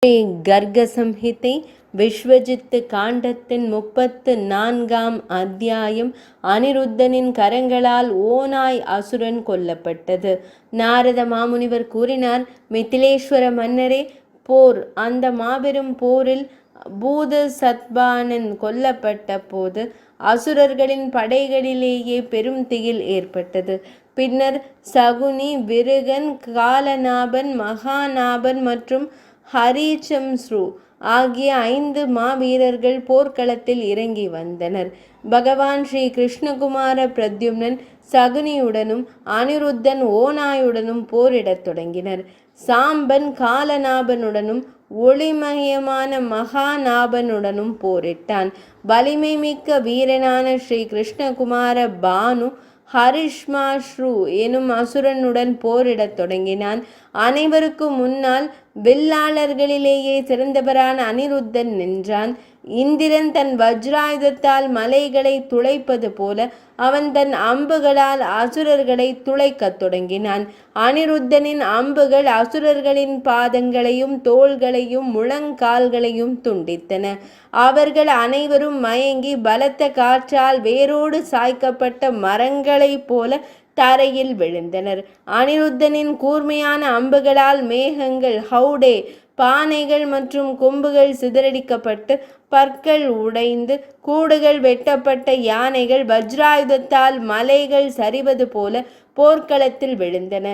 ஸ்ரீ கர்க சம்ஹிதை விஸ்வஜித்து காண்டத்தின் 34ஆம் அத்தியாயம். அனிருத்தனின் கரங்களால் ஓநாய் அசுரன் கொல்லப்பட்டது. நாரத மாமுனிவர் கூறினார், மித்திலேஸ்வர மன்னரே, போர். அந்த மாபெரும் போரில் பூத சத்பானன் கொல்லப்பட்ட போது அசுரர்களின் படைகளிலேயே பெரும் திகில் ஏற்பட்டது. பின்னர் சகுனி, விருகன், காலநாபன், மகாநாபன் மற்றும் ஹரிச்சம்ஸ்ரு ஆகிய 5 மாவீரர்கள் போர்க்களத்தில் இறங்கி வந்தனர். பகவான் ஸ்ரீ கிருஷ்ணகுமார பிரத்யும்னன் சகுனியுடனும் அனிருத்தன் ஓநாயுடனும் போரிடத் தொடங்கினர். சாம்பன் காலநாபனுடனும் ஒளிமயமான மகாநாபனுடனும் போரிட்டான். வலிமை மிக்க வீரனான ஸ்ரீ கிருஷ்ணகுமார பானு ஹரிஷ்மாஸ்ரு எனும் அசுரனுடன் போரிடத் தொடங்கினான். அனைவருக்கும் முன்னால் வில்லாளர்களிலேயே சிறந்தவரான அனிருத்தன் நின்றான். இந்திரன் தன் வஜ்ராயுதத்தால் மலைகளை துளைப்பது போல அவன் தன் அம்புகளால் அசுரர்களை துளைக்கத் தொடங்கினான். அனிருத்தனின் அம்புகள் அசுரர்களின் பாதங்களையும் தோள்களையும் முழங்கால்களையும் துண்டித்தன. அவர்கள் அனைவரும் மயங்கி பலத்த காற்றால் வேரோடு சாய்க்கப்பட்ட மரங்களைப் போல தரையில் விழுந்தனர். அனிருத்தனின் கூர்மையான அம்புகளால் மேகங்கள், ஹவுடே, பானைகள் மற்றும் கொம்புகள் சிதறடிக்கப்பட்டு பற்கள் உடைந்து கூடுகள் வெட்டப்பட்ட யானைகள் வஜ்ராயுதத்தால் மலைகள் சரிவது போல போர்க்களத்தில் விழுந்தன.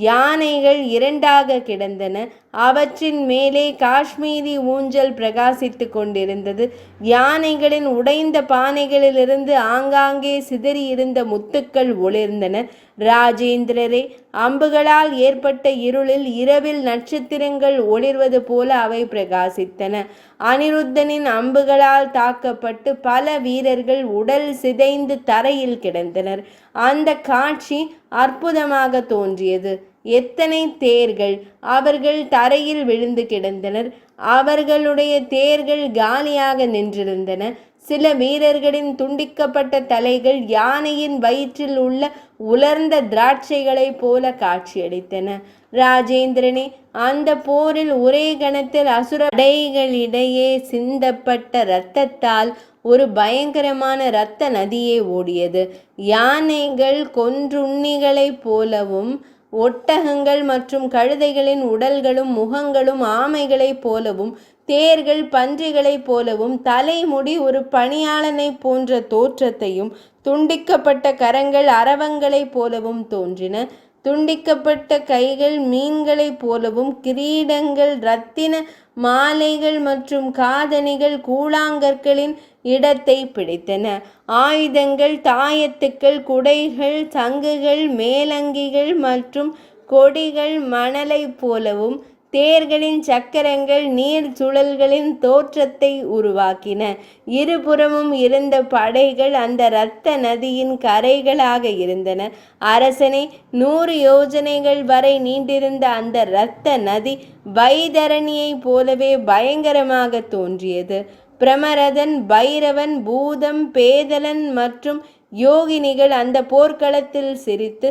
யானைகள் 2ஆக கிடந்தன. அவற்றின் மேலே காஷ்மீரி ஊஞ்சல் பிரகாசித்து கொண்டிருந்தது. யானைகளின் உடைந்த பானைகளிலிருந்து ஆங்காங்கே சிதறியிருந்த முத்துக்கள் ஒளிர்ந்தன. ராஜேந்திரரே, அம்புகளால் ஏற்பட்ட இருளில் இரவில் நட்சத்திரங்கள் ஒளிர்வது போல அவை பிரகாசித்தன. அனிருத்தனின் அம்புகளால் தாக்கப்பட்டு பல வீரர்கள் உடல் சிதைந்து தரையில் கிடந்தனர். அந்த காட்சி அற்புதமாக தோன்றியது. எத்தனை தேர்கள்! அவர்கள் தரையில் விழுந்து கிடந்தனர். அவர்களுடைய தேர்கள் காலியாக நின்றிருந்தன. சில வீரர்களின் துண்டிக்கப்பட்ட தலைகள் யானையின் வயிற்றில் உள்ள உலர்ந்த திராட்சைகளைப் போல காட்சியளித்தன. ராஜேந்திரனே, அந்த போரில் ஒரே கணத்தில் அசுர படைகளிடையே சிந்தப்பட்ட இரத்தத்தால் ஒரு பயங்கரமான இரத்த நதியே ஓடியது. யானைகள் கொன்றுண்ணிகளைப் போலவும் ஒட்டகங்கள் மற்றும் கழுதைகளின் உடல்களும் முகங்களும் ஆமைகளைப் போலவும் தேர்கள் பன்றிகளைப் போலவும் தலைமுடி ஒரு பணியாளனைப் போன்ற தோற்றத்தையும் துண்டிக்கப்பட்ட கரங்கள் அரவங்களைப் போலவும் தோன்றின. துண்டிக்கப்பட்ட கைகள் மீன்களைப் போலவும் கிரீடங்கள், இரத்தின மாலைகள் மற்றும் காதணிகள் கூழாங்கற்களின் இடத்தை பிடித்தன. ஆயுதங்கள், தாயத்துக்கள், குடைகள், சங்குகள், மேலங்கிகள் மற்றும் கொடிகள் மணலைப் போலவும் தேர்களின் சக்கரங்கள் நீர் சுழல்களின் தோற்றத்தை உருவாக்கின. இருபுறமும் இருந்த படைகள் அந்த இரத்த நதியின் கரைகளாக இருந்தன. அரசனே, 100 யோஜனைகள் வரை நீண்டிருந்த அந்த இரத்த நதி வைதரணியைப் போலவே பயங்கரமாக தோன்றியது. பிரமரதன், பைரவன், பூதம், பேதலன் மற்றும் யோகினிகள் அந்த போர்க்களத்தில் சிரித்து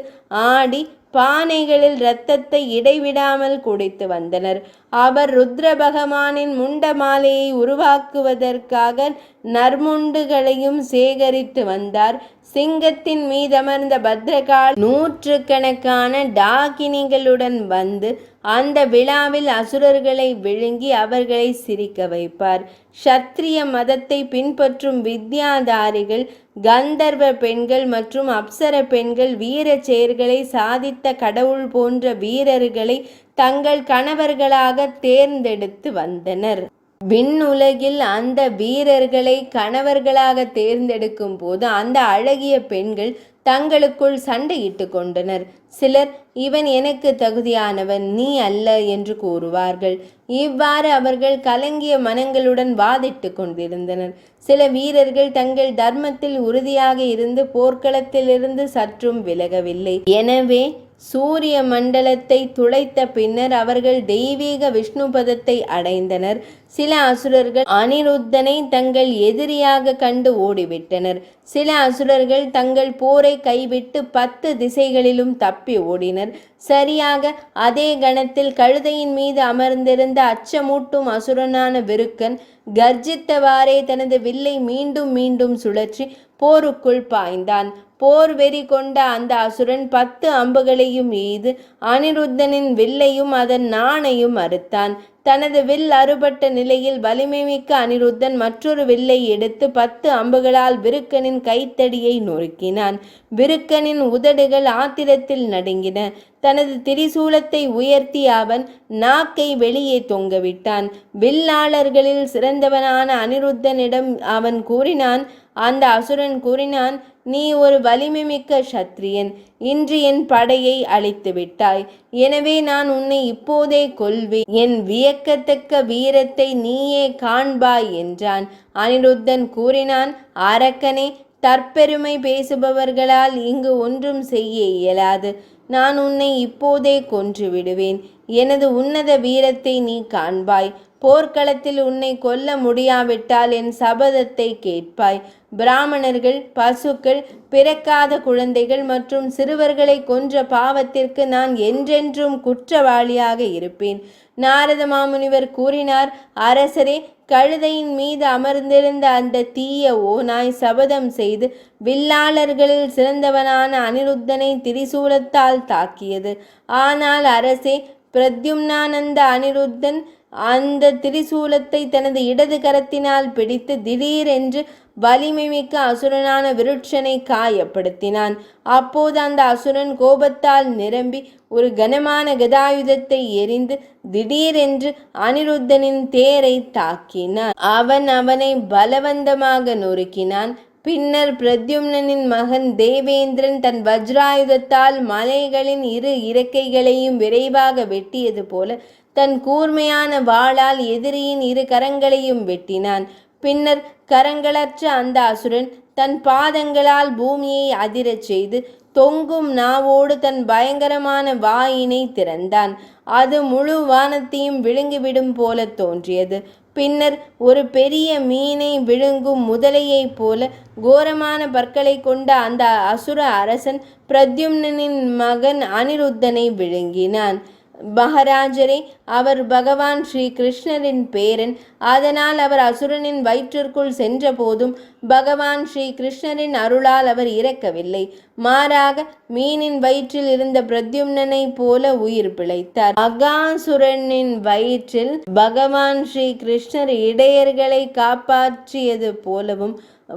ஆடி பானைகளில் இரத்தத்தை இடைவிடாமல் குடித்து வந்தனர். அவர் ருத்ர பகவானின் முண்ட மாலையை உருவாக்குவதற்காக நற்முண்டுகளையும் சேகரித்து வந்தார். சிங்கத்தின் மீதமர்ந்த பத்ரகாள் நூற்றுக்கணக்கான டாகினிகளுடன் வந்து அந்த விழாவில் அசுரர்களை விழுங்கி அவர்களை சிரிக்க வைப்பார். க்ஷத்ரிய மதத்தை பின்பற்றும் வித்யாதாரிகள், கந்தர்வ பெண்கள் மற்றும் அப்சர பெண்கள் வீர செயல்களை சாதித்த கடவுள் போன்ற வீரர்களை தங்கள் கணவர்களாக தேர்ந்தெடுத்து வந்தனர். விண்ணுலகில் அந்த வீரர்களை கணவர்களாக தேர்ந்தெடுக்கும் போது அந்த அழகிய பெண்கள் தங்களுக்குள் சண்டையிட்டு கொண்டனர். சிலர், இவன் எனக்கு தகுதியானவன், நீ அல்ல என்று கூறுவார்கள். இவ்வாறு அவர்கள் கலங்கிய மனங்களுடன் வாதிட்டு கொண்டிருந்தனர். சில வீரர்கள் தங்கள் தர்மத்தில் உறுதியாக இருந்து போர்க்களத்திலிருந்து சற்றும் விலகவில்லை. எனவே சூரிய மண்டலத்தை துளைத்த பின்னர் அவர்கள் தெய்வீக விஷ்ணுபதத்தை அடைந்தனர். சில அசுரர்கள் அனிருத்தனை தங்கள் எதிரியாக கண்டு ஓடிவிட்டனர். சில அசுரர்கள் தங்கள் போரை கைவிட்டு 10 திசைகளிலும் தப்பி ஓடினர். சரியாக அதே கணத்தில் கழுதையின் மீது அமர்ந்திருந்த அச்சமூட்டும் அசுரனான விருக்கன் கர்ஜித்தவாறே தனது வில்லை மீண்டும் மீண்டும் சுழற்றி போருக்குள் பாய்ந்தான். போர் வெறி கொண்ட அந்த அசுரன் 10 அம்புகளையும் எய்து அனிருத்தனின் வில்லையும் அதன் நாணையும் அறுத்தான். தனது வில் அறுபட்ட நிலையில் வலிமை மிக்க அனிருத்தன் மற்றொரு வில்லை எடுத்து 10 அம்புகளால் விருக்கனின் கைத்தடியை நொறுக்கினான். விருக்கனின் உதடுகள் ஆத்திரத்தில் நடுங்கின. தனது திரிசூலத்தை உயர்த்தி அவன் நாக்கை வெளியே தொங்கவிட்டான். வில்லாளர்களில் சிறந்தவனான அனிருத்தனிடம் அவன் கூறினான். அந்த அசுரன் கூறினான், நீ ஒரு வலிமை மிக்க சத்திரியன். இன்று என் படையை அழித்து விட்டாய். எனவே நான் உன்னை இப்போதே கொல்வேன். என் வியக்கத்தக்க வீரத்தை நீயே காண்பாய் என்றான். அனிருத்தன் கூறினான், அரக்கனே, தற்பெருமை பேசுபவர்களால் இங்கு ஒன்றும் செய்ய இயலாது. நான் உன்னை இப்போதே கொன்று விடுவேன். எனது உன்னத வீரத்தை நீ காண்பாய். போர்க்களத்தில் உன்னை கொல்ல முடியாவிட்டால் என் சபதத்தை கேட்பாய். பிராமணர்கள், பசுக்கள், பிறக்காத குழந்தைகள் மற்றும் சிறுவர்களை கொன்ற பாவத்திற்கு நான் என்றென்றும் குற்றவாளியாக இருப்பேன். நாரத மாமுனிவர் கூறினார், அரசரே, கழுதையின் மீது அமர்ந்திருந்த அந்த தீய ஓநாய் சபதம் செய்து வில்லாளர்களில் சிறந்தவனான அனிருத்தனை திரிசூலத்தால் தாக்கியது. ஆனால் அரசே, பிரத்யும்னானந்த அனிருத்தன் அந்த திரிசூலத்தை தனது இடது கரத்தினால் பிடித்து திடீரென்று வலிமை மிக்க அசுரனான விருட்சனை காயப்படுத்தினான். அப்போது அந்த அசுரன் கோபத்தால் நிரம்பி ஒரு கனமான கதாயுதத்தை எறிந்து திடீரென்று அனிருத்தனின் தேரை தாக்கினான். அவனை பலவந்தமாக நொறுக்கினான். பின்னர் பிரத்யும்னனின் மகன் தேவேந்திரன் தன் வஜ்ராயுதத்தால் மலைகளின் 2 இறக்கைகளையும் விரைவாக வெட்டியது போல தன் கூர்மையான வாளால் எதிரியின் 2 கரங்களையும் வெட்டினான். பின்னர் கரங்களற்ற அந்த அசுரன் தன் பாதங்களால் பூமியை அதிரச் செய்து தொங்கும் நாவோடு தன் பயங்கரமான வாயினை திறந்தான். அது முழு வானத்தையும் விழுங்கிவிடும் போல தோன்றியது. பின்னர் ஒரு பெரிய மீனை விழுங்கும் முதலையைப் போல கோரமான பற்களை கொண்ட அந்த அசுர அரசன் பிரத்யும்னனின் மகன் அனிருத்தனை விழுங்கினான். மகாராஜரே, அவர் பகவான் ஸ்ரீ கிருஷ்ணரின் பேரன். அதனால் அவர் அசுரனின் வயிற்றிற்குள் சென்ற போதும் பகவான் ஸ்ரீ கிருஷ்ணரின் அருளால் அவர் இறக்கவில்லை. மாறாக மீனின் வயிற்றில் இருந்த பிரத்யும்னனை போல உயிர் பிழைத்தார். அகாசுரனின் வயிற்றில் பகவான் ஸ்ரீ கிருஷ்ணர் இடையர்களை காப்பாற்றியது போலவும்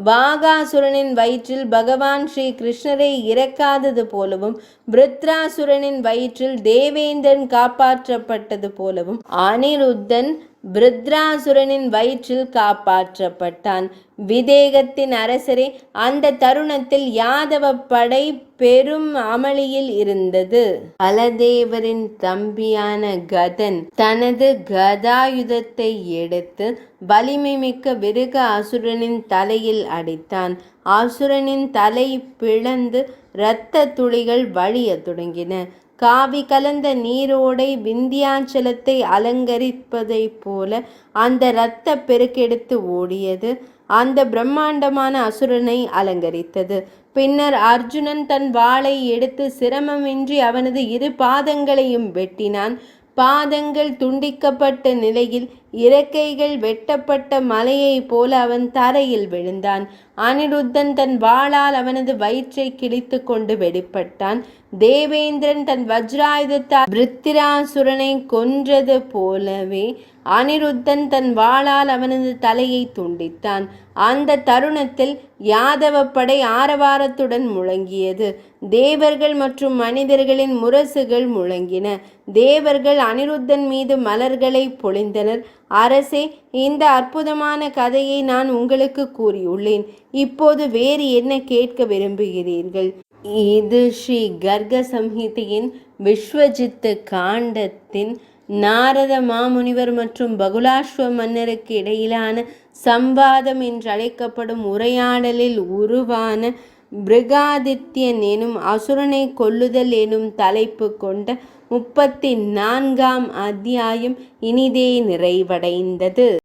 வாகாசுரனின் வயிற்றில் பகவான் ஸ்ரீ கிருஷ்ணரை இறக்காதது போலவும் விருத்ராசுரனின் வயிற்றில் தேவேந்திரன் காப்பாற்றப்பட்டது போலவும் அனிருத்தன் விருத்ராசுரனின் வயிற்றில் காப்பாற்றப்பட்டான். விதேகத்தின் அரசரே, அந்த தருணத்தில் யாதவ படை பெரும் அமளியில் இருந்தது. பலதேவரின் தம்பியான கதன் தனது கதாயுதத்தை எடுத்து வலிமை மிக்க விருக அசுரனின் தலையில் அடித்தான். அசுரனின் தலை பிளந்து இரத்த துளிகள் வழிய தொடங்கின. காவி கலந்த நீரோடை விந்தியாச்சலத்தை அலங்கரிப்பதைப் போல அந்த இரத்த பெருக்கெடுத்து ஓடியது. அந்த பிரம்மாண்டமான அசுரனை அலங்கரித்தது. பின்னர் அர்ஜுனன் தன் வாளை எடுத்து சிரமமின்றி அவனது 2 பாதங்களையும் வெட்டினான். பாதங்கள் துண்டிக்கப்பட்ட நிலையில் இறக்கைகள் வெட்டப்பட்ட மலையைப் போல அவன் தரையில் விழுந்தான். அனிருத்தன் தன் வாளால் அவனது வயிற்றை கிழித்து கொண்டு வெளிப்பட்டான். தேவேந்திரன் தன் வஜ்ராயுதத்தால் விருத்திராசுரனை கொன்றது போலவே அனிருத்தன் தன் வாளால் அவனது தலையை துண்டித்தான். அந்த தருணத்தில் யாதவ படை ஆரவாரத்துடன் முழங்கியது. தேவர்கள் மற்றும் மனிதர்களின் முரசுகள் முழங்கின. தேவர்கள் அனிருத்தன் மீது மலர்களை பொழிந்தனர். அரசே, இந்த அற்புதமான கதையை நான் உங்களுக்கு கூறியுள்ளேன். இப்போது வேறு என்ன கேட்க விரும்புகிறீர்கள்? இது ஸ்ரீ கர்க சம்ஹிதையின் விஸ்வஜித்து காண்டத்தின் நாரத மாமுனிவர் மற்றும் பகுலாஸ்வ மன்னருக்கு இடையிலான சம்வாதம் என்றழைக்கப்படும் உரையாடலில் உருவான பிருகாதித்யன் எனும் அசுரனை கொல்லுதல் எனும் தலைப்பு கொண்ட 34ஆம் அத்தியாயம் இனிதே நிறைவடைந்தது.